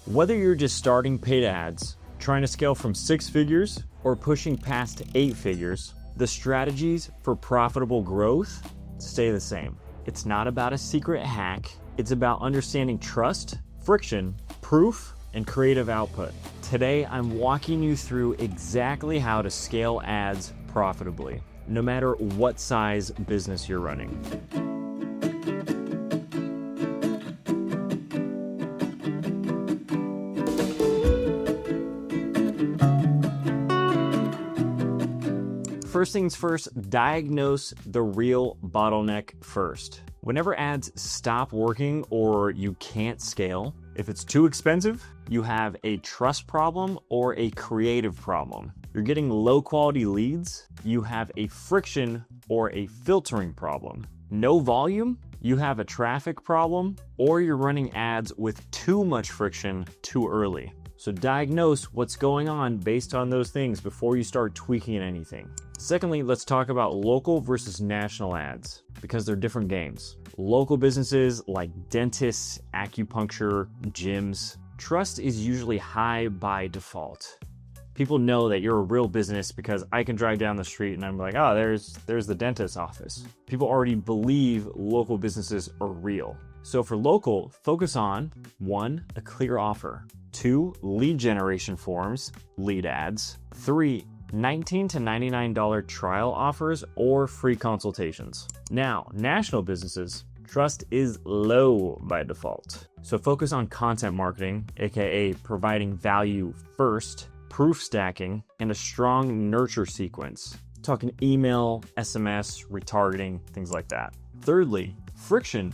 Whether you're just starting paid ads, trying to scale from 6 figures, or pushing past 8 figures, the strategies for profitable growth stay the same. It's not about a secret hack. It's about understanding trust, friction, proof, and creative output. Today, I'm walking you through exactly how to scale ads profitably, no matter what size business you're running. First things first, diagnose the real bottleneck first. Whenever ads stop working or you can't scale, if it's too expensive, you have a trust problem or a creative problem. You're getting low quality leads, you have a friction or a filtering problem. No volume, you have a traffic problem, or you're running ads with too much friction too early. So diagnose what's going on based on those things before you start tweaking anything. Secondly, let's talk about local versus national ads because they're different games. Local businesses like dentists, acupuncture, gyms, trust is usually high by default. People know that you're a real business because I can drive down the street and I'm like, oh, there's the dentist's office. People already believe local businesses are real. So for local, focus on 1, a clear offer, 2, lead generation forms, lead ads, 3, $19 to $99 trial offers or free consultations. Now, national businesses, trust is low by default. So focus on content marketing, aka providing value first, proof stacking, and a strong nurture sequence. Talking email, SMS, retargeting, things like that. Thirdly, friction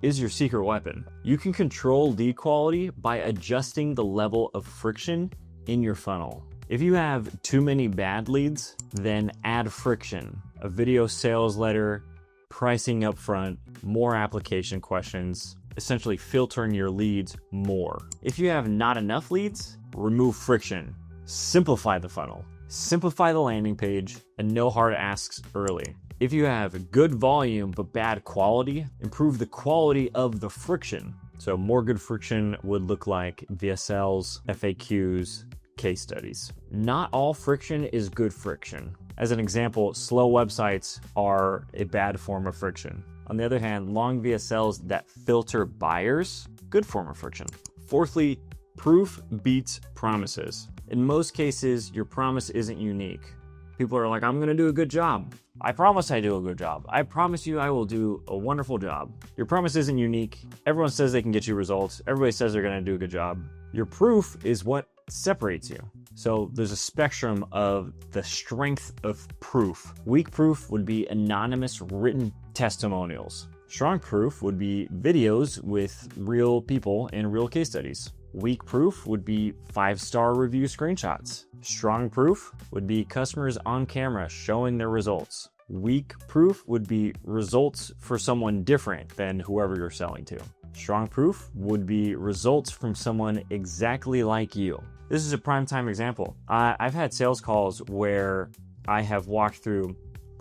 is your secret weapon. You can control lead quality by adjusting the level of friction in your funnel. If you have too many bad leads, then add friction, a video sales letter, pricing up front, more application questions, essentially filtering your leads more. If you have not enough leads, remove friction, simplify the funnel, simplify the landing page, and no hard asks early. If you have good volume but bad quality, improve the quality of the friction. So more good friction would look like VSLs, FAQs, case studies. Not all friction is good friction. As an example, slow websites are a bad form of friction. On the other hand, long VSLs that filter buyers, good form of friction. Fourthly, proof beats promises. In most cases, your promise isn't unique. People are like, I'm gonna do a good job. I promise I do a good job. I promise you I will do a wonderful job. Your promise isn't unique. Everyone says they can get you results. Everybody says they're gonna do a good job. Your proof is what separates you. So there's a spectrum of the strength of proof. Weak proof would be anonymous written testimonials. Strong proof would be videos with real people and real case studies. Weak proof would be 5-star review screenshots. Strong proof would be customers on camera showing their results. Weak proof would be results for someone different than whoever you're selling to. Strong proof would be results from someone exactly like you. This is a prime time example. I've had sales calls where I have walked through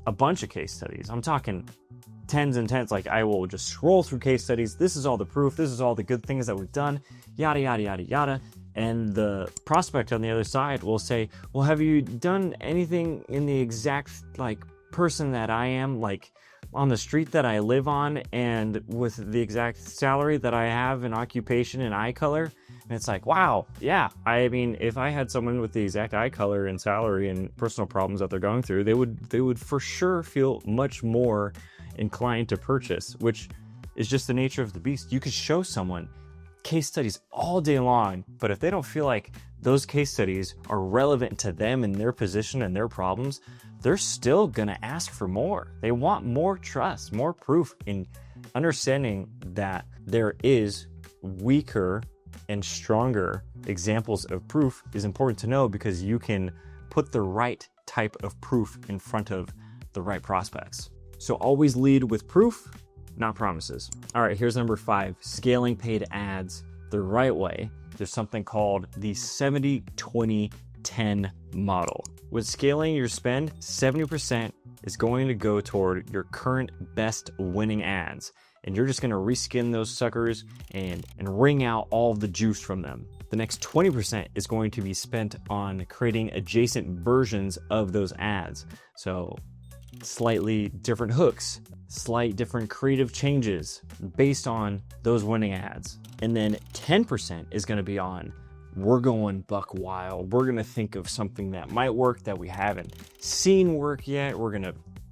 a bunch of case studies. I'm talking tens and tens. Like I will just scroll through case studies. This is all the proof. This is all the good things that we've done. Yada, yada, yada, yada. And the prospect on the other side will say, well, have you done anything in the exact person that I am, like on the street that I live on and with the exact salary that I have and occupation and eye color? And it's like, wow, yeah. I mean, if I had someone with the exact eye color and salary and personal problems that they're going through, they would for sure feel much more inclined to purchase, which is just the nature of the beast. You could show someone case studies all day long, but if they don't feel like those case studies are relevant to them and their position and their problems, they're still gonna ask for more. They want more trust, more proof. In understanding that there is weaker and stronger examples of proof is important to know because you can put the right type of proof in front of the right prospects. So always lead with proof, not promises. All right, here's number 5, scaling paid ads the right way. There's something called the 70-20-10 model. With scaling your spend, 70% is going to go toward your current best winning ads, and you're just gonna reskin those suckers and wring out all the juice from them. The next 20% is going to be spent on creating adjacent versions of those ads. So slightly different hooks, slight different creative changes based on those winning ads. And then 10% is gonna be on, we're going buck wild. We're gonna think of something that might work that we haven't seen work yet.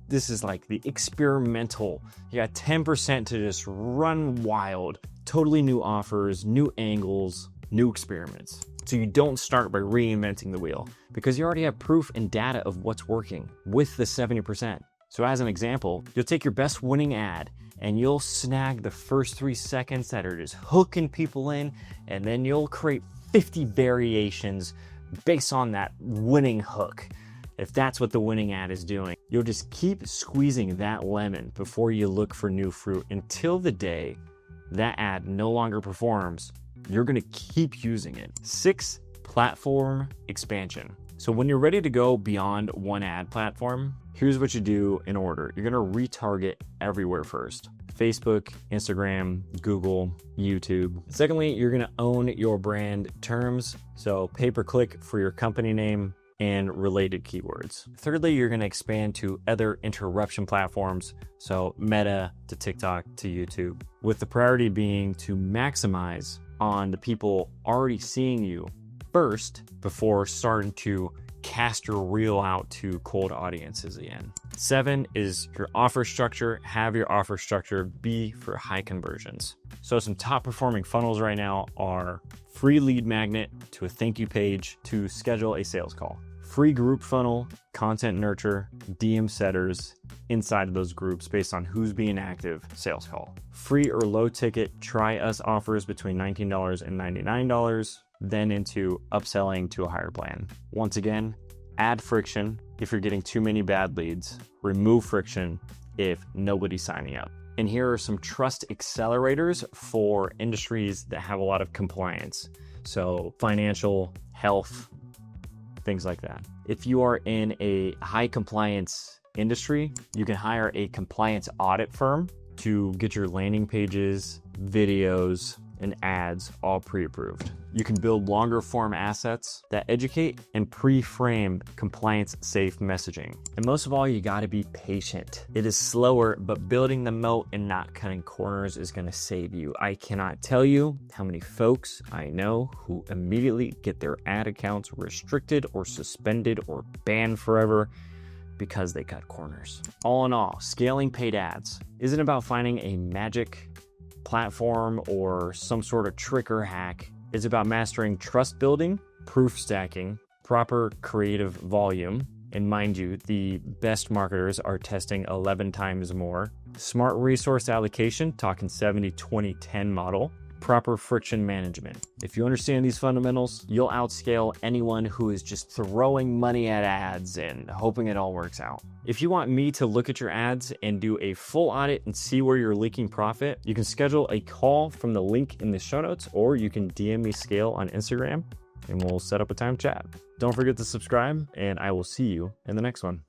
This is like the experimental. You got 10% to just run wild, totally new offers, new angles, new experiments. So you don't start by reinventing the wheel because you already have proof and data of what's working with the 70%. So as an example, you'll take your best winning ad and you'll snag the first 3 seconds that are just hooking people in, and then you'll create 50 variations based on that winning hook. If that's what the winning ad is doing, you'll just keep squeezing that lemon before you look for new fruit until the day that ad no longer performs. You're gonna keep using it. 6, platform expansion. So when you're ready to go beyond one ad platform, here's what you do in order. You're gonna retarget everywhere first. Facebook, Instagram, Google, YouTube. Secondly, you're gonna own your brand terms. So pay-per-click for your company name and related keywords. Thirdly, you're gonna expand to other interruption platforms. So Meta to TikTok to YouTube, with the priority being to maximize on the people already seeing you first before starting to cast your reel out to cold audiences again. 7 is your offer structure. Have your offer structure be for high conversions. So some top performing funnels right now are free lead magnet to a thank you page to schedule a sales call. Free group funnel, content nurture, DM setters inside of those groups based on who's being active, sales call. Free or low ticket try us offers between $19 and $99, then into upselling to a higher plan. Once again, add friction if you're getting too many bad leads, remove friction if nobody's signing up. And here are some trust accelerators for industries that have a lot of compliance. So financial, health, things like that. If you are in a high compliance industry, you can hire a compliance audit firm to get your landing pages, videos, and ads all pre-approved. You can build longer form assets that educate and pre-frame compliance safe messaging. And most of all, you gotta be patient. It is slower, but building the moat and not cutting corners is gonna save you. I cannot tell you how many folks I know who immediately get their ad accounts restricted or suspended or banned forever because they cut corners. All in all, scaling paid ads isn't about finding a magic platform or some sort of trick or hack. It's about mastering trust building, proof stacking, proper creative volume, and mind you, the best marketers are testing 11 times more. Smart resource allocation, talking 70-20-10 model. Proper friction management. If you understand these fundamentals, you'll outscale anyone who is just throwing money at ads and hoping it all works out. If you want me to look at your ads and do a full audit and see where you're leaking profit, you can schedule a call from the link in the show notes, or you can DM me Scale on Instagram and we'll set up a time chat. Don't forget to subscribe, and I will see you in the next one.